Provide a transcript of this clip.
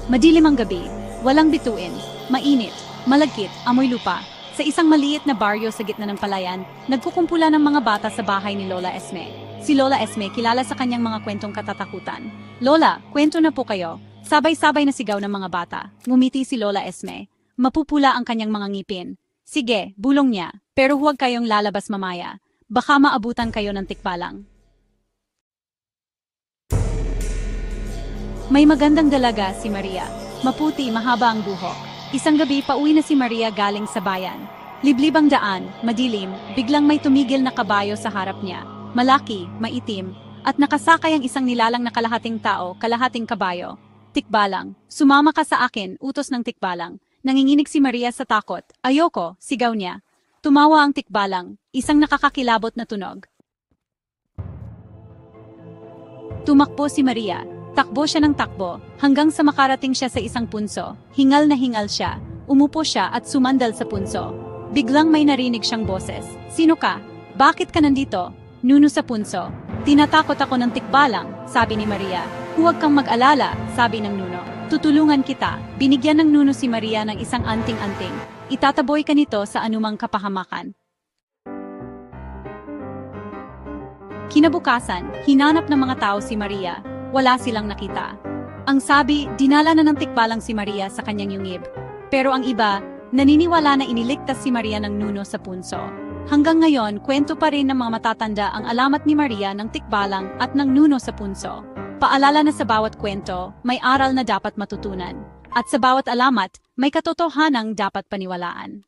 Madilim ang gabi, walang bituin, mainit, malagkit, amoy lupa. Sa isang maliit na baryo sa gitna ng palayan, nagkukumpula ng mga bata sa bahay ni Lola Esme. Si Lola Esme kilala sa kanyang mga kwentong katatakutan. "Lola, kwento na po kayo." Sabay-sabay na sigaw ng mga bata. Ngumiti si Lola Esme. Mapupula ang kanyang mga ngipin. "Sige, bulong niya, pero huwag kayong lalabas mamaya. Baka maabutan kayo ng tikbalang." May magandang dalaga si Maria. Maputi, mahaba ang buhok. Isang gabi pauwi na si Maria galing sa bayan. Liblib ang daan, madilim, biglang may tumigil na kabayo sa harap niya. Malaki, maitim, at nakasakay ang isang nilalang na kalahating tao, kalahating kabayo. "Tikbalang, sumama ka sa akin," utos ng tikbalang. Nanginginig si Maria sa takot. "Ayoko," sigaw niya. Tumawa ang tikbalang, isang nakakakilabot na tunog. Tumakbo si Maria. Takbo siya ng takbo, hanggang sa makarating siya sa isang punso. Hingal na hingal siya. Umupo siya at sumandal sa punso. Biglang may narinig siyang boses. "Sino ka? Bakit ka nandito?" "Nuno sa punso." "Tinatakot ako ng tikbalang," sabi ni Maria. "Huwag kang mag-alala," sabi ng nuno. "Tutulungan kita." Binigyan ng nuno si Maria ng isang anting-anting. Itataboy ka nito sa anumang kapahamakan. Kinabukasan, hinanap ng mga tao si Maria. Wala silang nakita. Ang sabi, dinala na ng tikbalang si Maria sa kanyang yungib. Pero ang iba, naniniwala na iniligtas si Maria ng nuno sa punso. Hanggang ngayon, kwento pa rin ng mga matatanda ang alamat ni Maria ng tikbalang at ng nuno sa punso. Paalala na sa bawat kwento, may aral na dapat matutunan. At sa bawat alamat, may katotohanang dapat paniwalaan.